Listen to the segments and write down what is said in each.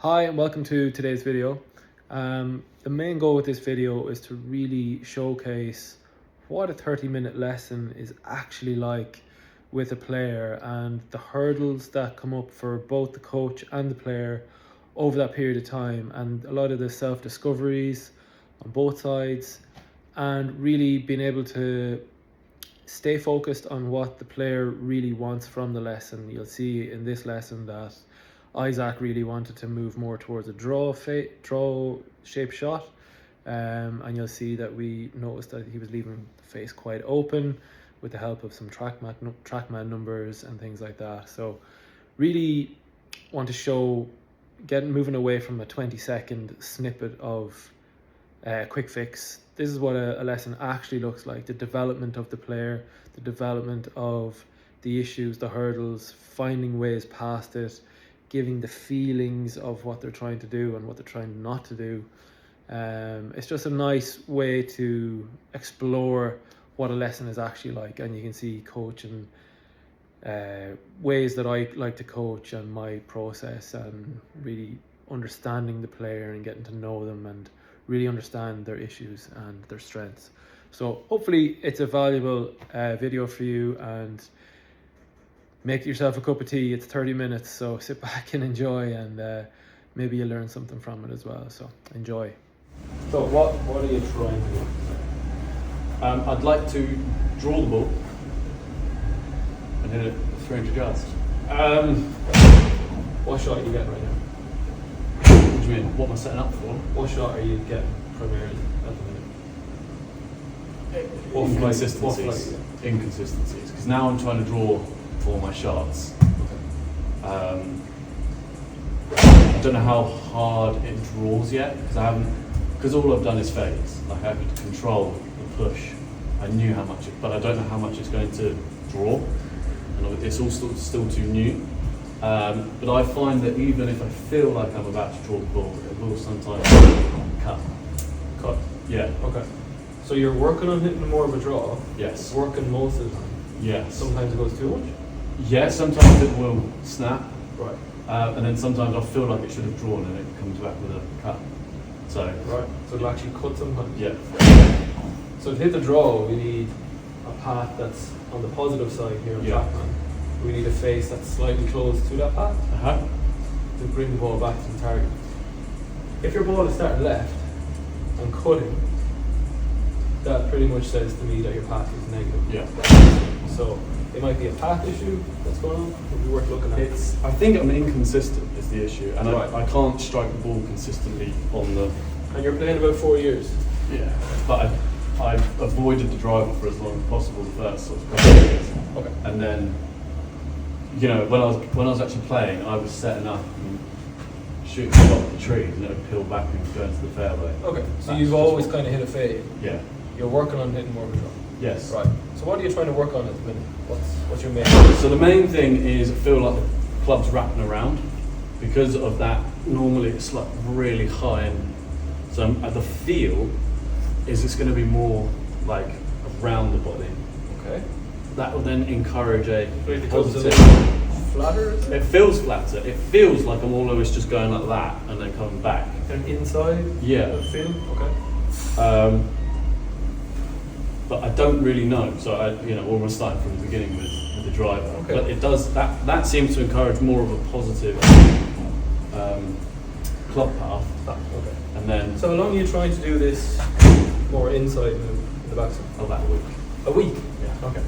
Hi and welcome to today's video. The main goal with this video is to really showcase what a 30-minute lesson is actually like with a player and the hurdles that come up for both the coach and the player over that period of time, and a lot of the self-discoveries on both sides, and really being able to stay focused on what the player really wants from the lesson. You'll see in this lesson that Isaac really wanted to move more towards a draw shape shot, and you'll see that we noticed that he was leaving the face quite open with the help of some trackman numbers and things like that. So really want to show moving away from a 20-second snippet of quick fix. This is what a lesson actually looks like: the development of the player, the development of the issues, the hurdles, finding ways past it, giving the feelings of what they're trying to do and what they're trying not to do. It's just a nice way to explore what a lesson is actually like, and you can see coach and ways that I like to coach and my process, and really understanding the player and getting to know them and really understand their issues and their strengths. So hopefully it's a valuable video for you, and make yourself a cup of tea. It's 30 minutes, so sit back and enjoy, and maybe you'll learn something from it as well. So enjoy. So what are you trying to do? I'd like to draw the ball and hit it 300 yards. What shot are you getting right now? What do you mean? What am I setting up for? What shot are you getting primarily at the minute? Inconsistencies. Inconsistencies. Because now I'm trying to draw for my shots. I don't know how hard it draws yet, because all I've done is fades. Like I have to control the push. I knew how much, but I don't know how much it's going to draw, and it's all still too new. But I find that even if I feel like I'm about to draw the ball, it will sometimes cut. Yeah. Okay. So you're working on hitting more of a draw. Yes. Working most of the time. Yes. Sometimes it goes too much. Yeah. Sometimes it will snap. Right. And then sometimes I feel like it should have drawn and it comes back with a cut. So. Right. So it'll actually cut sometimes. Yeah. So to hit the draw, we need a path that's on the positive side here on trackman. We need a face that's slightly close to that path to bring the ball back to the target. If your ball is starting left and cutting, that pretty much says to me that your path is negative. Yeah. So it might be a path issue that's going on. It would be worth looking at. I think I'm inconsistent is the issue, and right. I can't strike the ball consistently on the. And you're playing about 4 years. Yeah, but I've avoided the driver for as long as possible the first sort of couple of years. Okay. And then, you know, when I was actually playing, I was setting up and shooting off the trees, and it would peel back and go into the fairway. Okay. So you've always kind of hit a fade. Yeah. You're working on hitting more of a draw. Yes. Right. So what are you trying to work on at the minute? What's your main? So the main thing is I feel like the club's wrapping around. Because of that, normally it's like really high, and so the feel is it's going to be more like around the body. Okay. That will then encourage a positive. Flatter? It feels flatter. It feels like I'm always just going like that and then coming back. An inside? Yeah. Feel? Okay. But I don't really know. So we're almost starting from the beginning with the driver. Okay. But it does that seems to encourage more of a positive club path. Okay. And then. So how long are you trying to do this more inside move in the backside? About a week. A week? Yeah. Okay.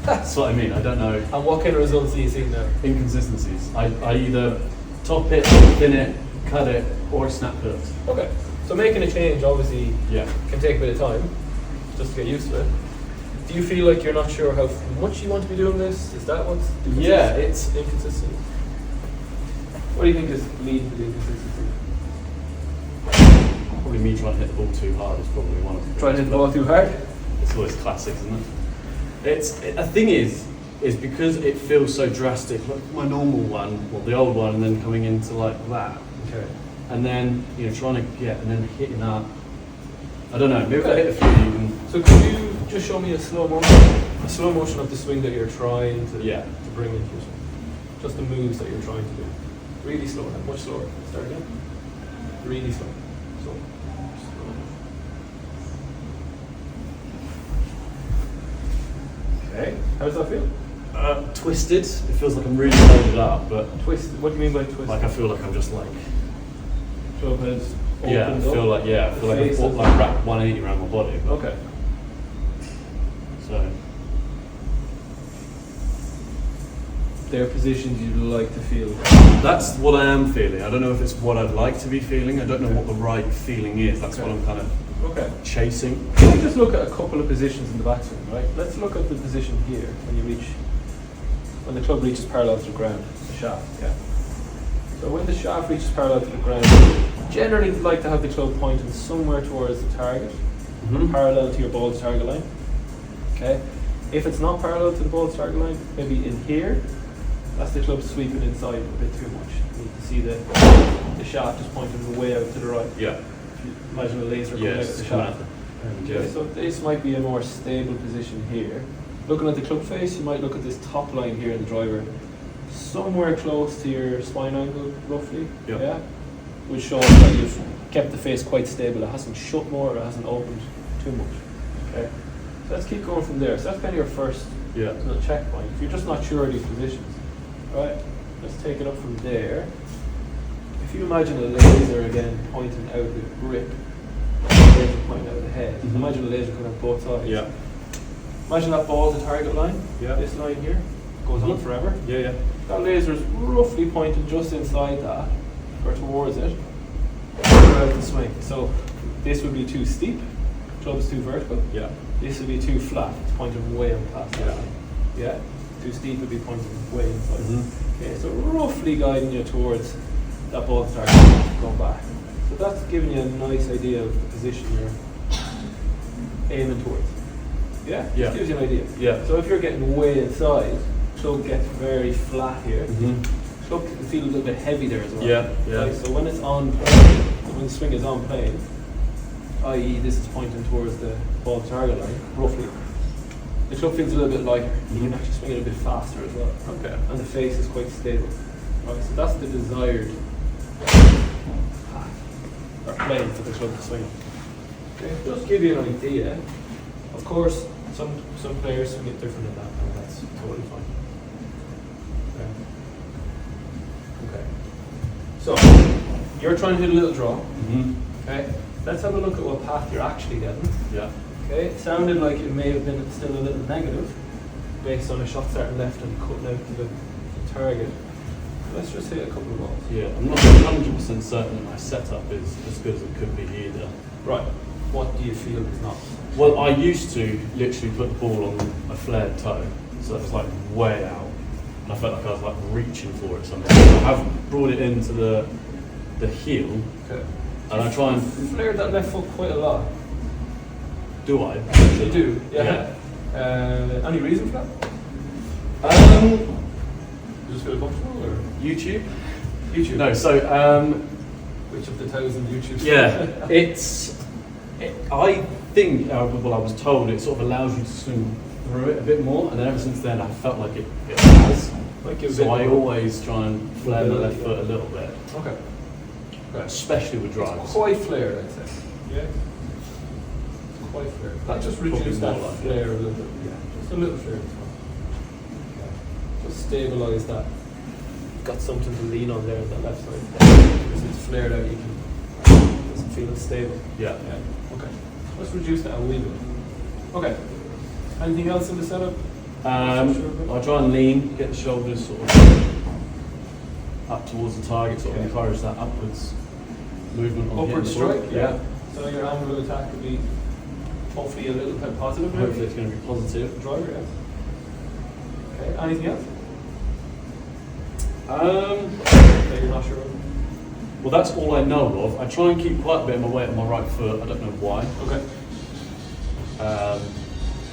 That's what I mean. I don't know. And what kind of results do you see now? Inconsistencies. I either top it, thin it, cut it, or snap it. Okay. So making a change obviously can take a bit of time just to get used to it. Do you feel like you're not sure how much you want to be doing this? Is that what's it's inconsistent? What do you think is leading to the inconsistency? Probably me trying to hit the ball too hard is probably one of them. Trying to hit the ball too hard? It's always classic, isn't it? The thing is because it feels so drastic, like my normal one, well the old one, and then coming into like that. Okay. And then trying to and then hitting that. I don't know. Maybe if I hit a few, you can. So could you just show me a slow motion of the swing that you're trying to bring into your swing? Just the moves that you're trying to do. Really slow, and much slower. Start again. Really slow. So, okay, how does that feel? Twisted. It feels like I'm really loaded up, but Twisted. What do you mean by twisted? like I feel like I'm just like Club heads I opened feel up. like I feel like I've put like wrapped 180 around my body. But, Okay. So They're positions you'd like to feel. that's what I am feeling. I don't know if it's what I'd like to be feeling. I don't know what the right feeling is. That's what I'm kind of chasing. Let's just look at a couple of positions in the backswing, right? Let's look at the position here when the club reaches parallel to the ground, the shaft, yeah. So when the shaft reaches parallel to the ground, generally we'd like to have the club pointing somewhere towards the target, parallel to your ball's target line. Okay. If it's not parallel to the ball's target line, maybe in here, that's the club sweeping inside a bit too much. You need to see the shaft is pointing way out to the right. Yeah. Imagine a laser coming out of the shaft. Okay, so this might be a more stable position here. Looking at the club face, you might look at this top line here in the driver, somewhere close to your spine angle, roughly. Yeah. Which shows that you've kept the face quite stable. It hasn't shut more, or it hasn't opened too much. Okay. So let's keep going from there. So that's kind of your first little checkpoint. If you're just not sure of these positions, right? Let's take it up from there. If you imagine a laser again pointing out of the grip, laser pointing out of the head. Imagine a laser coming out both sides. Yeah. Imagine that ball to target line. Yeah. This line here goes on forever. Yeah. That laser is roughly pointing just inside that, or towards it, throughout the swing. So this would be too steep. Club is too vertical. Yeah. This would be too flat. It's pointing way on past that line. Yeah. Too steep would be pointing way inside. Okay. So roughly guiding you towards that ball to target, going back. So that's giving you a nice idea of the position you're aiming towards. Yeah? Yeah. It gives you an idea. Yeah. So if you're getting way inside, club gets very flat here. Club can feel a little bit heavy there as well. Yeah. Right? So when it's on plane, when the swing is on plane, i.e. this is pointing towards the ball target line, roughly, the club feels a little bit lighter. You can actually swing it a bit faster as well. Okay. And the face is quite stable. Right? So that's the desired path or plane for the club to swing on. Okay. Just give you an idea. Of course, some players swing it different than that, and that's totally fine. Okay. So you're trying to hit a little draw. Okay. Let's have a look at what path you're actually getting. Yeah. Okay. It sounded like it may have been still a little negative, based on a shot starting left and cutting out to the target. Let's just hit a couple of balls. Yeah. I'm not 100% certain that my setup is as good as it could be either. Right. What do you feel is not? Well, I used to literally put the ball on a flared toe, so it was like way out, and I felt like I was like reaching for it sometimes. I have brought it into the heel, Okay. and I try and Flared that left foot quite a lot. do I? You do, yeah. Any reason for that? You just feel comfortable, or YouTube. YouTube? No, so Which of the 1,000 YouTube? I think, well, I was told it sort of allows you to swing through it a bit more, and then ever since then I felt like it has. Like a So bit I more. always try and flare my left foot a little bit, Okay. especially with drives. It's quite flared, I'd say. Yeah. It's quite flared. That just Probably reduced that more like flare a little bit. Yeah, just a little flare as well. Okay. Just stabilise that. Got something to lean on there on that left side. Because it's flared out, you can doesn't feel as stable. Yeah. Okay. Let's reduce that a wee bit. Okay. Anything else in the setup? I try and lean, get the shoulders sort of up towards the target, sort of encourage that upwards movement on Upward hitting the ball. strike? Yeah. So your angle of attack could be hopefully a little bit positive. maybe? Hopefully it's going to be positive. Driver, yeah. Okay. Anything else? That you're not sure of? Well, that's all I know of. I try and keep quite a bit of my weight on my right foot. I don't know why. Okay.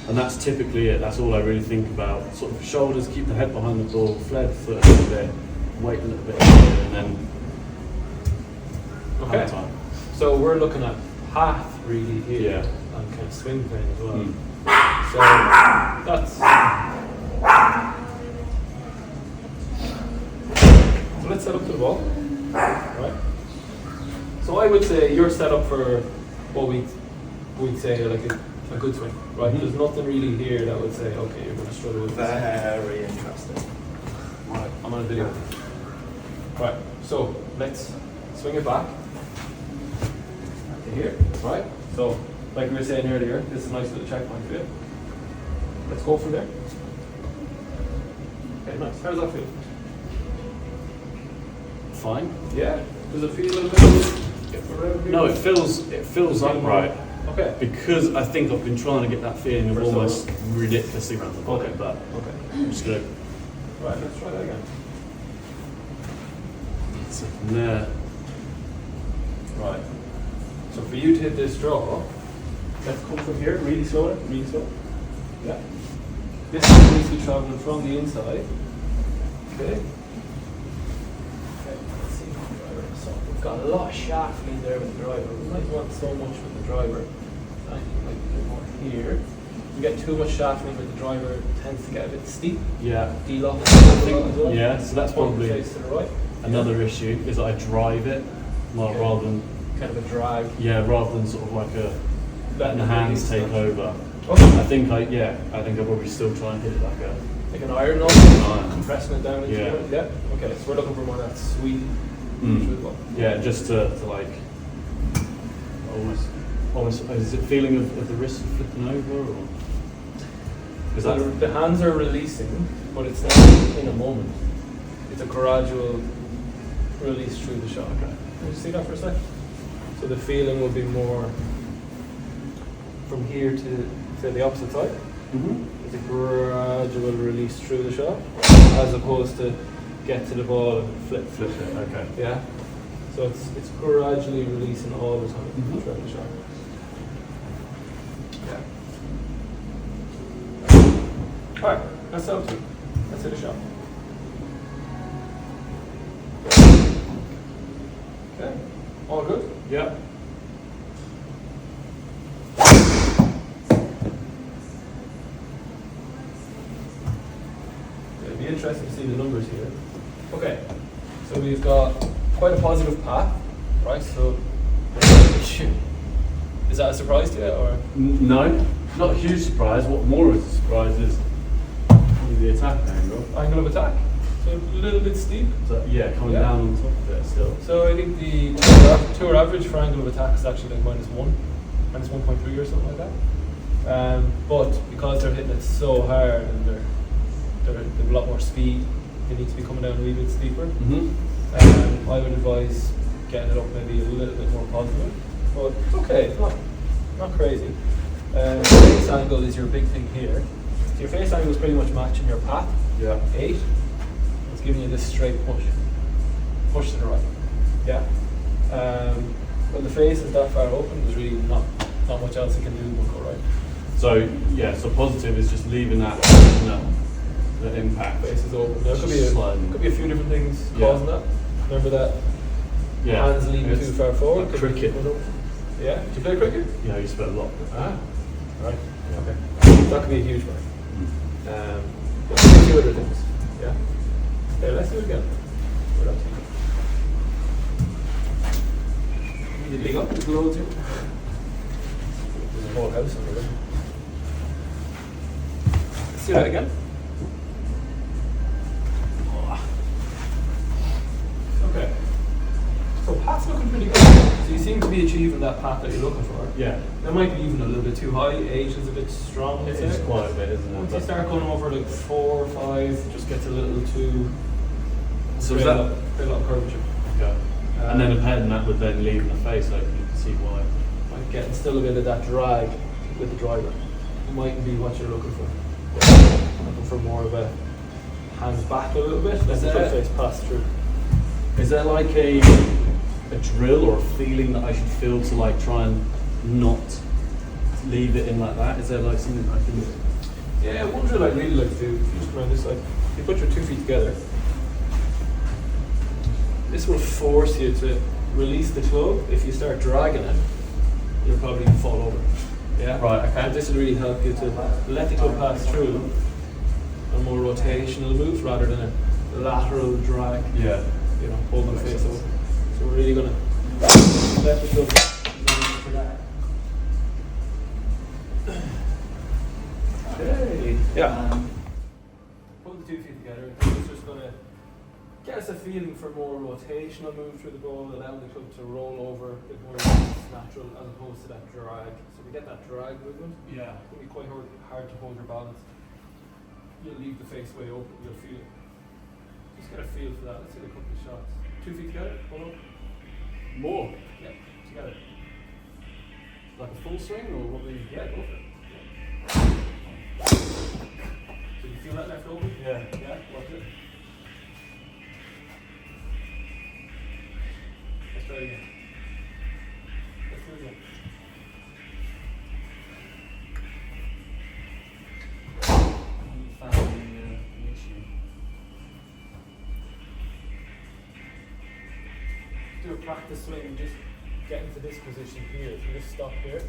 And that's typically it. That's all I really think about. Sort of shoulders, keep the head behind the ball, flare the foot a little bit, weight a little bit, and then Okay. time. So we're looking at path really here, Yeah. and kind of swing plane as well. Mm. So that's. So let's set up the the ball, right? So I would say you're set up for what we'd say like a good swing, right? There's nothing really here that would say, okay, you're going to struggle with this. Very interesting. Right, I'm on a video. Right, so let's swing it back to here, right? So, like we were saying earlier, this is a nice little checkpoint for you. Let's go from there. Okay, nice. How does that feel? Fine. Yeah? Does it feel a little bit? No, it feels upright. Okay. Because I think I've been trying to get that feeling of almost ridiculously around the body, Okay. but Okay. I'm just gonna. Right, let's try that again. So from there. Right. So for you to hit this draw, let's come from here, really slow, really slow. Yeah. This is needs to be traveling from the inside. Okay. Okay, let's see the driver. So we've got a lot of shaft lean there with the driver. We might want so much with the driver. I think we might do more here. You get too much shaft lean with the driver, it tends to get a bit steep. Yeah. D-lock. Yeah, so that's probably face to the right. another issue is that I drive it Okay. rather than Kind of a drag. rather than sort of like letting the hands take over. Okay. I think I'll probably still try and hit it like a Like an iron knob, iron. compressing it down into Yeah. it. Yeah. Okay, so we're looking for more of that sweet through the ball. Yeah, just to like almost is it feeling of the wrist flipping over or is So that the hands are releasing, but it's not in a moment. It's a gradual release through the shot. okay? Can you see that for a second? So the feeling will be more from here to say the opposite side. Mm-hmm. It's a gradual release through the shot, as opposed to get to the ball and flip. Flip it. Okay. Yeah. So it's gradually releasing all the time throughout the shot. Yeah. Alright, that's up to you. Let's hit a shot. Okay. All good? Yeah. It'd be interesting to see the numbers here. Okay. So we've got quite a positive path, right? So is that a surprise to you or? No, not a huge surprise. What more is a surprise is probably the attack angle. Angle of attack. So a little bit steep. So yeah, coming Yeah. down on top of it still. So I think the tour average for angle of attack is actually like -1, -1.3 or something like that. But because they're hitting it so hard and they're a lot more speed, they need to be coming down a wee bit steeper. Mm-hmm. I would advise getting it up maybe a little bit more positive. But it's okay, it's not crazy. Face angle is your big thing here. So your face angle is pretty much matching your path. Yeah. 8. It's giving you this straight push. Push to the right. Yeah. When the face is that far open, there's really not much else it can do but go right. So yeah, so positive is just leaving that the impact. Face is open. There could be a few different things Yeah. causing that. Remember that hands leaning It's too far forward. like could be cricket. open. Yeah. Do you play cricket? Yeah, I used to play a lot. Ah. Right. Yeah. Okay. That could be a huge one. But there's a few other things. Yeah. Okay, let's do it again. Where else? Need to dig up the loads here. There's a whole house under there. Let's do that again. Okay. So path's looking pretty good. So you seem to be achieving that path that you're looking for. Yeah. That might be even a little bit too high. Age is a bit strong. It I'd is say. quite a bit, isn't it? Once you But- start going over like 4 or 5, it just gets a little too. So is a that? lot of curvature. Okay. And then and that would then leave the face open. You can see why. Like getting still a bit of that drag with the driver. It mightn't be what you're looking for. Looking for more of a hands back a little bit. Let the there- face pass through. Is there like a drill or a feeling that I should feel to like try and not leave it in like that? Is there like something I can? Yeah, one drill I'd really like to do. If you just come around this side, you put your 2 feet together. This will force you to release the club. If you start dragging it, you'll probably fall over. Yeah. Right, okay. And this will really help you to let the club pass through a more rotational move rather than a lateral drag. Yeah. hold my face over. So we're really gonna let the club for that. Okay. Yeah. Put the 2 feet together. It's just gonna get us a feeling for more rotational move through the ball, allowing the club to roll over a bit more natural as opposed to that drag. So we get that drag movement. Yeah. It's going to be quite hard to hold your balance. You'll leave the face way open, you'll feel it. Just get a feel for that. Let's hit a couple of shots. 2 feet together, hold on. More? Yeah, together. Like a full swing or what we? Yeah, go for it. So you feel that left open? Yeah. Yeah, watch it. Let's try it again. Let's do it again. You found the issue. Do a practice swing and just get into this position here. If you just stop here.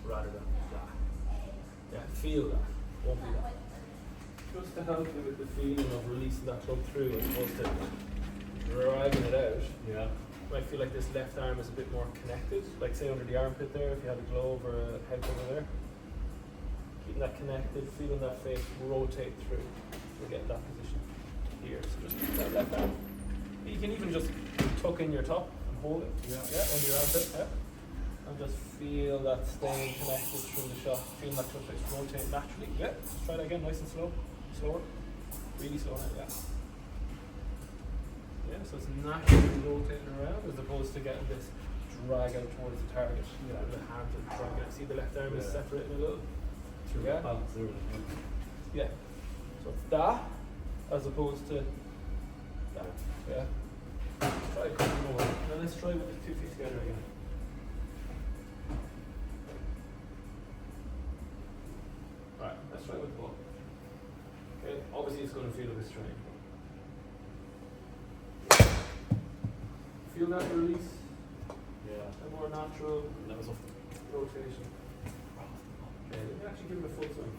Rather than that. Yeah, feel that. Won't be that. Just to help you with the feeling of releasing that club through as opposed to driving it out. Yeah. You might feel like this left arm is a bit more connected, like say under the armpit there, if you had a glove or a head cover there. Keeping that connected, feeling that face rotate through. We'll get that position here. So just keep that left arm. You can even just tuck in your top and hold it. Yeah. Under your armpit. Yeah. And just feel that staying connected through the shot. Feel that club face rotate naturally. Yeah. Just try that again, nice and slow. Slower. Really slow now, yeah. Yeah, so it's naturally rotating around as opposed to getting this drag out towards the target. Yeah. The hand to drag it. See the left arm is separating a little. Yeah. Balance through it. Yeah. So it's that as opposed to that. Yeah. Try a couple more. Now let's try with the 2 feet together again. Alright, let's try with the ball. Okay, obviously it's going to feel a bit strange. Feel that release? Yeah. A more natural That was off the rotation. Okay, let me actually give it a full swing.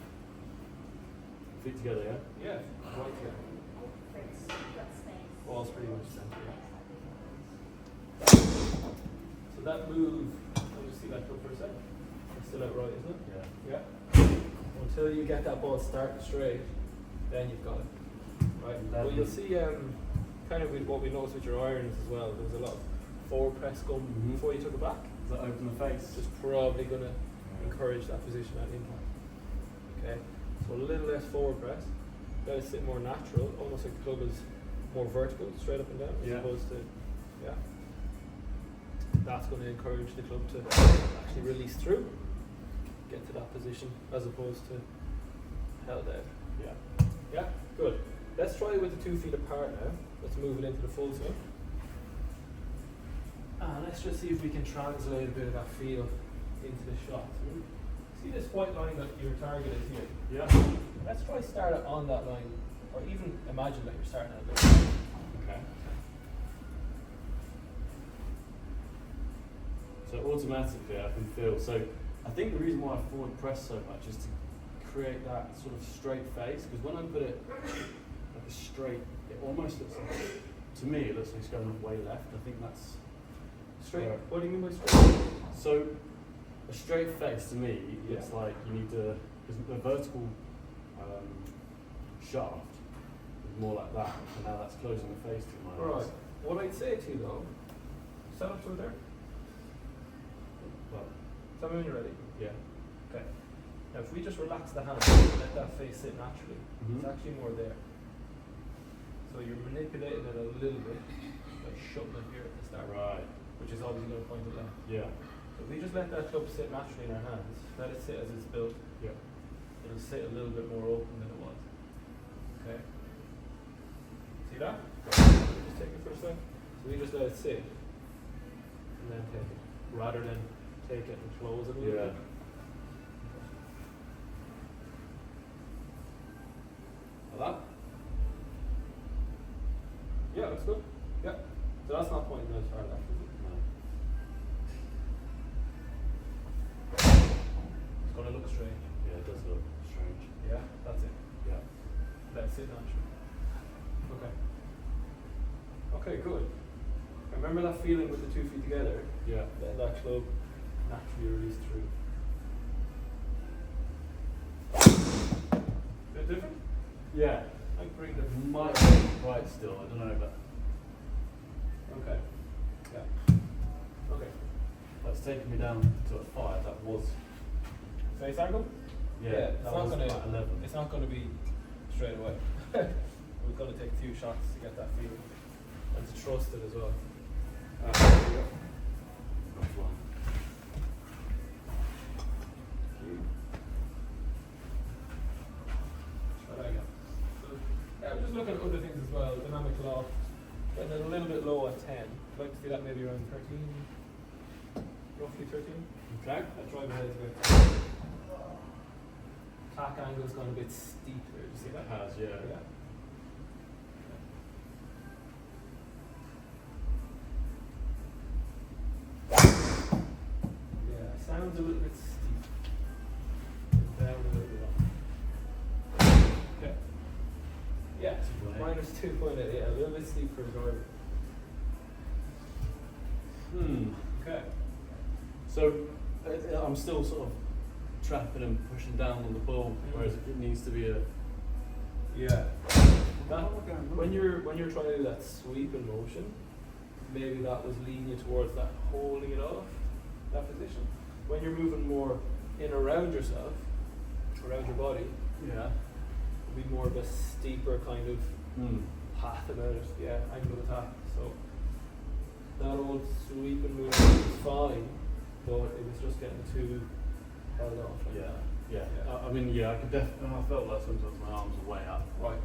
feet together, yeah? Yeah, right together. Ball's pretty much center. So that move, let me just see that club for a second. It's still out right, isn't it? Yeah. Yeah. Until you get that ball starting straight, then you've got it. Right. Well, you'll see kind of with what we noticed with your irons as well. There was a lot of forward press going before you took it back. Does that open the face? Just probably going to encourage that position at impact. Okay. So a little less forward press. Let it sit more natural, almost like the club is more vertical, straight up and down, as opposed to, that's going to encourage the club to actually release through, get to that position, as opposed to held out. Yeah. Yeah, good. Let's try it with the 2 feet apart now. Let's move it into the full swing. And let's just see if we can translate a bit of that feel into the shot. See this white line that your target is here? Yeah. Let's try start it on that line, or even imagine that you're starting at it. Okay. So automatically I can feel, so I think the reason why I forward press so much is to create that sort of straight face, because when I put it like a straight, it almost looks like, to me it looks like it's going way left. I think that's Straight? What do you mean by straight? So a straight face to me looks like you need to, because the vertical shaft is more like that, and now that's closing the face to my eyes. Right. What I'd say to you though, stand up through there. Well, Tell me when you're ready. yeah. Okay. Now if we just relax the hand and let that face sit naturally, it's actually more there. So you're manipulating it a little bit by shoving it here at the start. Right. Which is obviously going to point it left. Yeah. So if we just let that club sit naturally in our hands, let it sit as it's built, Yeah. it'll sit a little bit more open than it was. Okay? See that? Just take it for a second. So we just let it sit and then take it, rather than take it and close it a little bit. Like that? Yeah, looks good. Yeah. So that's not pointing as far left, is it? No. It's going to look strange. Yeah, it does look strange. Yeah, that's it. Yeah. That's it, naturally. Okay. Okay, good. Remember that feeling with the 2 feet together? Yeah. Let that club naturally release through. Bit different? Yeah. I bring the Might be right still, I don't know, but Okay. Yeah. Okay. that's taken me down to a 5. That was, Face angle? yeah, it's that not was gonna like 11. It's not gonna be straight away. We've got to take a few shots to get that feeling. And to trust it as well. There you go. That's one. Try that again. So, yeah, we're just looking at other things as well. Dynamic loft. Getting it a little bit low at 10. I'd like to see that maybe around 13. Roughly 13. Okay. I'll try my head a bit. Tack angle's gone a bit steep there. Do you see that? It has, yeah. Yeah. Yeah, sounds a little bit steep. Down a little bit up. Okay. Yeah, minus 2.8. Yeah, a little bit steep for a driver. Okay. So I'm still sort of trapping and pushing down on the ball, whereas it needs to be a. Yeah. When you're trying to do that sweep in motion, maybe that was leading you towards that holding it off, that position. When you're moving more in around yourself, around your body, Yeah. it'll be more of a steeper kind of path about it. Yeah, angle of attack. So that old sweep and movement is fine, but it was just getting too held off. Like Yeah. that. Yeah. Yeah. I mean, yeah, I could definitely. I felt like sometimes my arms were way up. Right.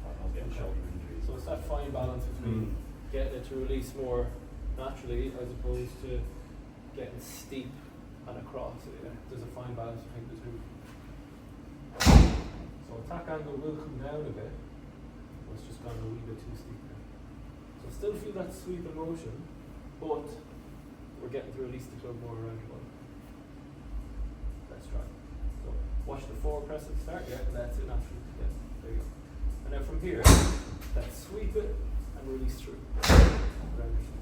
I was getting Okay. shoulder injuries. So it's that fine balance between getting it to release more naturally as opposed to getting steep and across. There's a fine balance between the two. So attack angle will come down a bit, but it's just gone a wee bit too steep now. So still feel that sweep in motion, but we're getting to release the club more around your body. Let's try. So watch the forward press at the start. Yeah, that's it naturally. Yes, there you go. And then from here, let's sweep it and release through. Around yourself.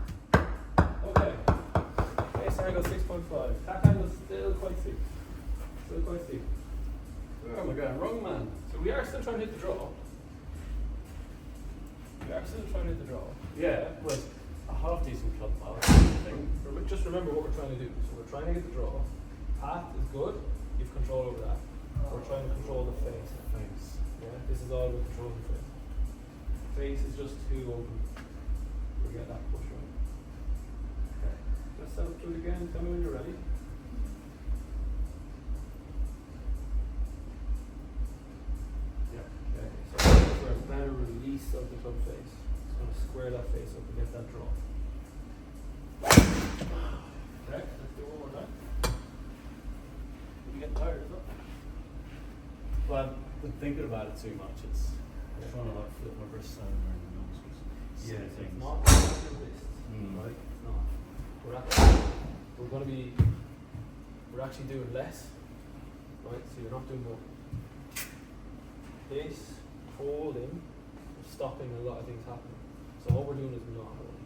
Okay. Base angle 6.5. Tack angle still quite steep. Still quite steep. Where am I going wrong, man? So we are still trying to hit the draw. We are still trying to hit the draw. Yeah, well, a half decent club power. Just remember what we're trying to do. So we're trying to get the draw. Path is good. You've control over that. We're trying to control the face. Thanks. Yeah, this is all about controlling the face. Face is just too open. We get that push right. Okay. Let's set up to it again. Tell me when you're ready. Yeah. Okay. So for a better release of the club face. It's going to square that face up and get that draw. Okay. Let's do it one more time. You getting tired, is it? Well, I've been thinking about it too much. It's trying to like flip my wrist over and all sorts of silly It's things. not your wrist, right? It's not. We're actually doing less, right? So you're not doing more. This holding, we're stopping a lot of things happening. So what we're doing is not holding.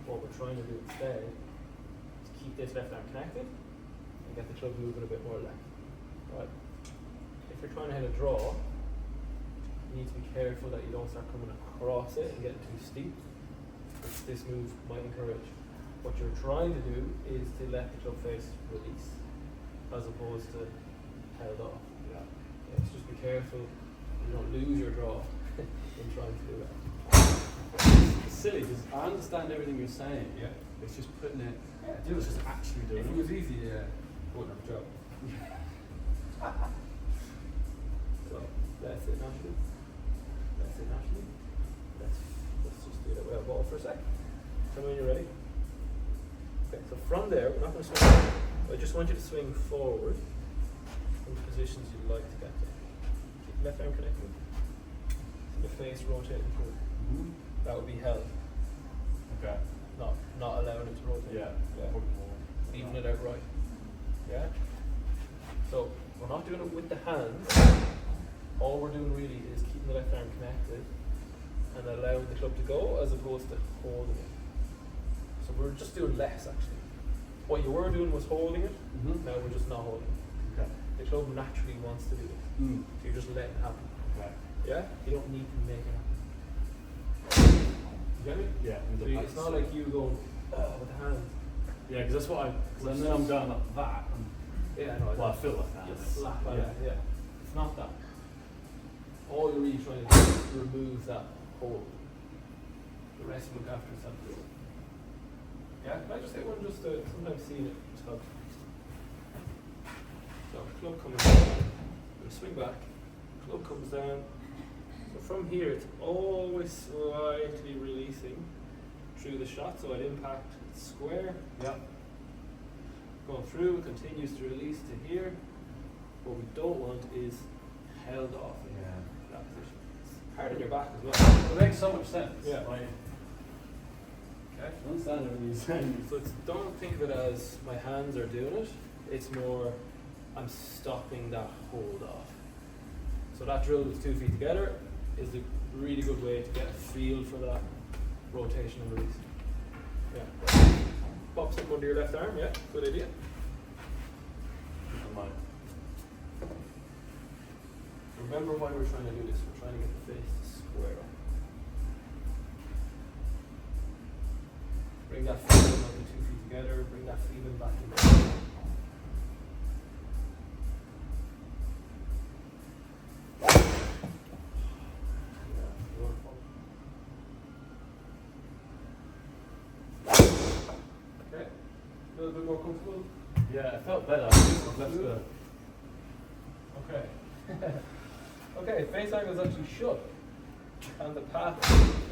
What we're trying to do instead is keep this left arm connected and get the club moving a bit more left, right? If you're trying to hit a draw, you need to be careful that you don't start coming across it and getting too steep, which this move might encourage. What you're trying to do is to let the club face release, as opposed to held off. Yeah. Yeah, so just be careful you don't lose your draw in trying to do that. It's silly because I understand everything you're saying. Yeah. It's just putting it. Yeah, It's just actually doing if it it. was easy, yeah, wouldn't have a job. So that's it naturally. That's it naturally. Let's just do that without ball for a sec. Tell me when you're ready. Okay, so from there, we're not going to swing. I just want you to swing forward from the positions you'd like to get to. Keep the left arm connected. The face rotating through. That would be held. Okay. Not allowing it to rotate. Yeah. Yeah. Leaving it it out right. Yeah? So we're not doing it with the hands. All we're doing really is keeping the left arm connected and allowing the club to go as opposed to holding it. So we're just doing less actually. What you were doing was holding it, now we're just not holding it. Okay. The club naturally wants to do this. So you're just letting it happen. Okay. Yeah? You don't need to make it happen. You get me? Yeah. So it's not like you going with the hands. Yeah, because that's what because I know I'm going like that. And, Yeah, no, well, I feel like that. you It's- slap at yeah. it. Yeah. It's not that. All you're really trying to do is remove that hold. The rest look after itself. Yeah, can I just say one just sometimes seeing it just helps. So club comes down, we'll swing back, club comes down. So from here it's always slightly releasing through the shot, so I'd impact square. Yeah. Going through, it continues to release to here. What we don't want is held off in that position. It's hard on your back as well. It makes so much sense. Yeah. Like, Okay. I understand everything you're saying. So don't think of it as my hands are doing it. It's more I'm stopping that hold off. So that drill with 2 feet together is a really good way to get a feel for that rotation and release. Yeah. Pop something under your left arm, yeah, good idea. I might. Remember why we're trying to do this. We're trying to get the face to square up. Bring that feeling of the 2 feet together, bring that feeling back in there. Okay, a little bit more comfortable. Yeah, it felt better. That's good. Okay. Okay, face angle is actually shut. And the path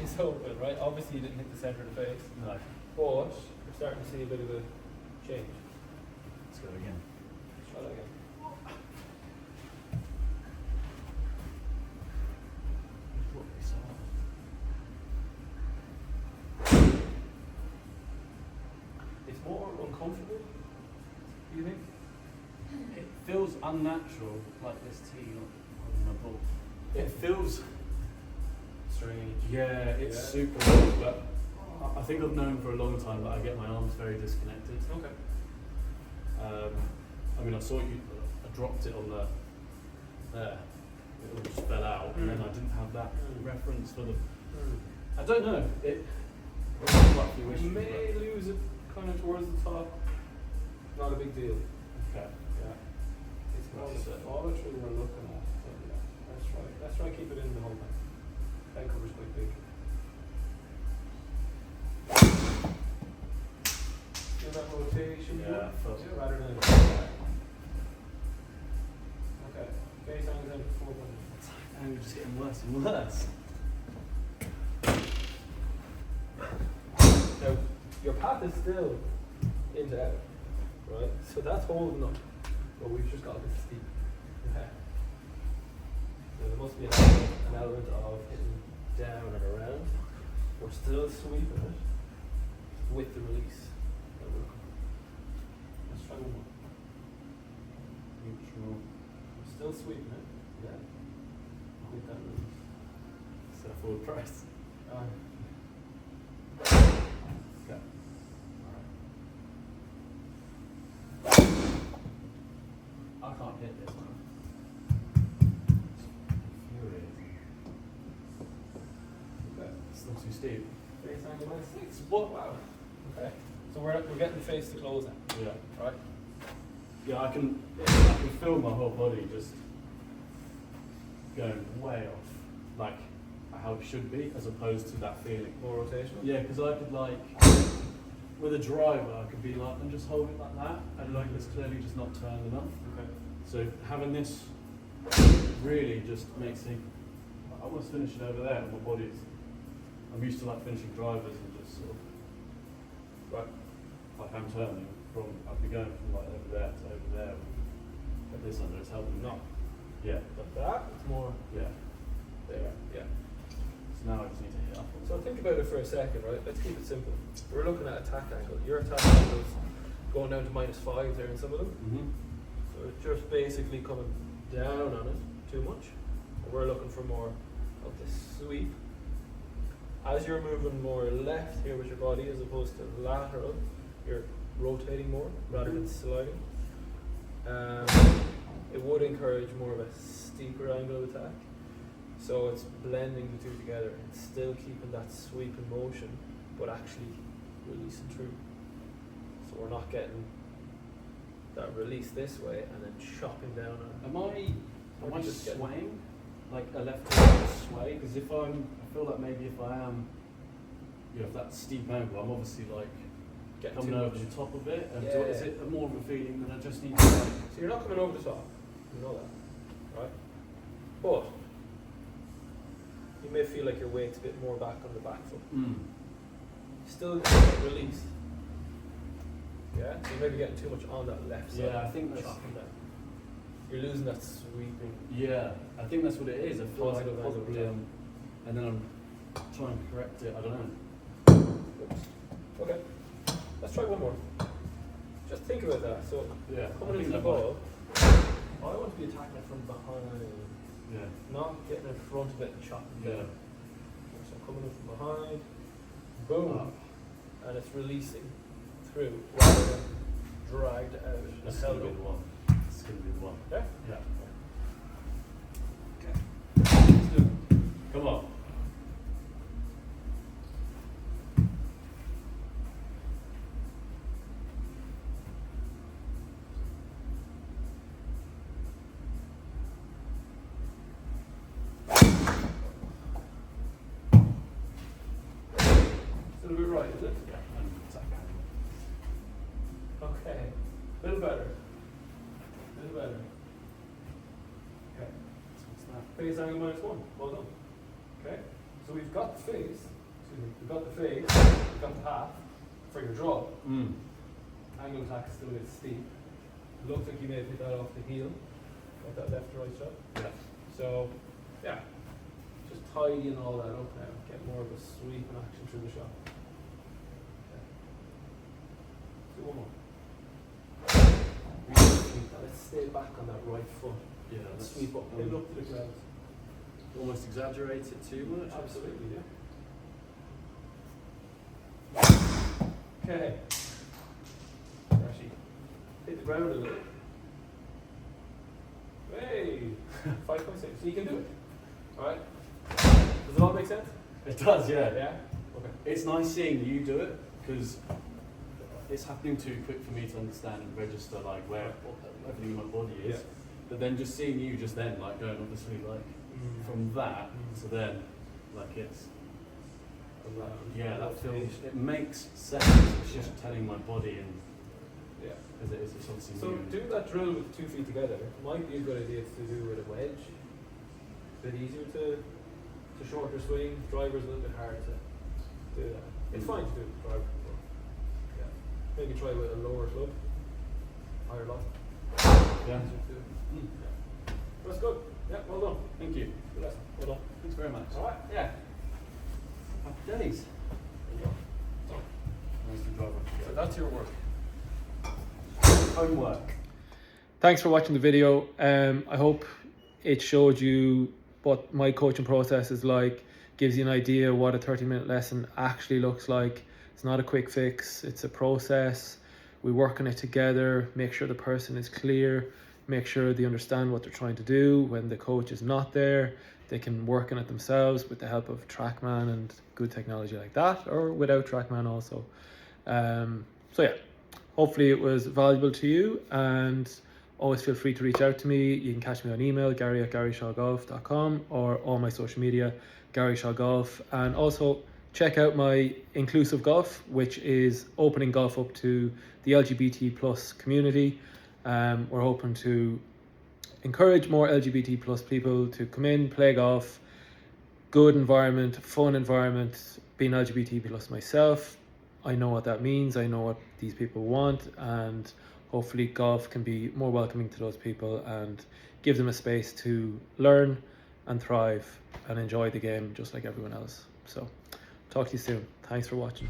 is open, right? Obviously you didn't hit the center of the face. No. But we're starting to see a bit of a change. Let's go again. Let's try that again. It's more uncomfortable, do you think? It feels unnatural, like this tee on my ball. It feels Strange. Yeah, it's Yeah. super weird, but I think I've known for a long time that I get my arms very disconnected. Okay. I mean, I saw you, I dropped it on the, there, it all just fell out, and then I didn't have that reference for the, I don't know, it, You may lose it kind of towards the top. Not a big deal. Okay. Yeah. It's more the follow through we're looking at. So yeah, let's try and keep it in the whole time. Head cover's quite big. Feel that rotation? Yeah, I felt Yeah, rather than okay. Face angles out 4 points. and it's just getting worse and worse. Now, your path is still into out, right? So that's holding up, but we've just got a bit steep. Okay. So there must be an element of hitting down and around. We're still sweeping it with the release. Let's try one more. Neutral. We're still sweeping it, yeah, with that release. So forward press. Okay. I can't hit this one. Infuriating. Okay. It's not too steep. Face angle minus 6. What? Wow. Okay. So we're getting the face to close now, Yeah. right? Yeah, I can feel my whole body just going way off, like how it should be, as opposed to that feeling. More rotational? Yeah, because I could like, with a driver, I could be like, and just hold it like that, and like it's clearly just not turned enough. Okay. So having this really just makes me, I want to finish it over there, and my body's, I'm used to like finishing drivers and just sort of, right, like I'm turning from, I'd be going from like over there to over there. But this under, it's helping me. No. Yeah. But that, it's more Yeah. there. Yeah. So now I just need to hit up on So think about it for a second, right? Let's keep it simple. We're looking at attack angle. Your attack angle is going down to -5 there in some of them. So it's just basically coming down on it too much. We're looking for more of the sweep. As you're moving more left here with your body as opposed to lateral, you're rotating more rather than sliding. It would encourage more of a steeper angle of attack. So it's blending the two together and still keeping that sweep in motion, but actually releasing through. So we're not getting that release this way and then chopping down on it. Am I just swaying? Like a left to right sway? Because I feel like maybe if I am, if that steep angle, I'm obviously like Getting coming too over much. the top of it. And Yeah. so is it more of a feeling that I just need to like, So you're not coming over the top, you know that, right? But you may feel like your weight's a bit more back on the back foot. Still release. Yeah, so you may be getting too much on that left side. Yeah, I think that's. chopping down. You're losing that sweeping. Yeah, I think that's what it is. I feel like Positive angle possibly, down. and then I'm trying to correct it. I don't know. Oops. Okay, let's try one more. Just think about that. So Yeah, coming I think into the that ball, I want to be attacking it from behind, Yeah, not getting in front of it and chopping yeah. down. So coming in from behind, boom, Up. and it's releasing through rather than dragged out and That's gonna held be up. the one. It's gonna be the one. Yeah? Yeah. Okay. Let's do it. Come on. Still a bit right, is it? Yeah, and attack angle. Okay. A little better. A little better. Okay. So what's that? Phase angle -1. Well done. Okay. So we've got the phase. Excuse me. We've got the phase. We've got the half for your draw. Angle attack is still a bit steep. It looks like you may have hit that off the heel. Got that left to right shot. Yeah. So, yeah. Just tidying all that up now. Get more of a sweep and action through the shot. Okay. Do one more. Really sweep that. Let's stay back on that right foot. Yeah, And that's sweep up. Hit it up to the ground. almost exaggerate it too much. Absolutely, yeah. Okay. Actually, hit the ground a little. Hey! 5.6. So you can do it. Alright? Does it all make sense? It does, yeah. Yeah? Okay. It's nice seeing you do it because it's happening too quick for me to understand and register like where everything in my body is. Yeah. But then just seeing you just then like going obviously like from that to then like it's yeah, that feels it makes sense. It's just telling my body and Yeah. because it is it's obviously So new. doing that drill with 2 feet together might be a good idea to do with a wedge. A bit easier to shorter swing. Driver's a little bit hard to do that. It's fine to do with the driver. But yeah. Maybe try with a lower club. Higher loft. Yeah. Easier to do. Mm. Yeah. That's good. Yeah, well done. Thank you. Good lesson. Well done. Thanks very much. Alright, yeah. Happy days. There you go. Done. Nice to drive. So that's your work. Homework. Thanks for watching the video. I hope it showed you what my coaching process is like, gives you an idea what a 30-minute lesson actually looks like. It's not a quick fix, it's a process. We work on it together, make sure the person is clear, make sure they understand what they're trying to do. When the coach is not there, they can work on it themselves with the help of TrackMan and good technology like that, or without TrackMan also. So yeah, hopefully it was valuable to you, and always feel free to reach out to me. You can catch me on email, gary@garyshawgolf.com, or all my social media, Gary Shaw Golf. And also check out my Inclusive Golf, which is opening golf up to the LGBT plus community. We're hoping to encourage more LGBT plus people to come in, play golf, good environment, fun environment. Being LGBT plus myself, I know what that means. I know what these people want, and hopefully golf can be more welcoming to those people and give them a space to learn and thrive and enjoy the game just like everyone else. So talk to you soon. Thanks for watching.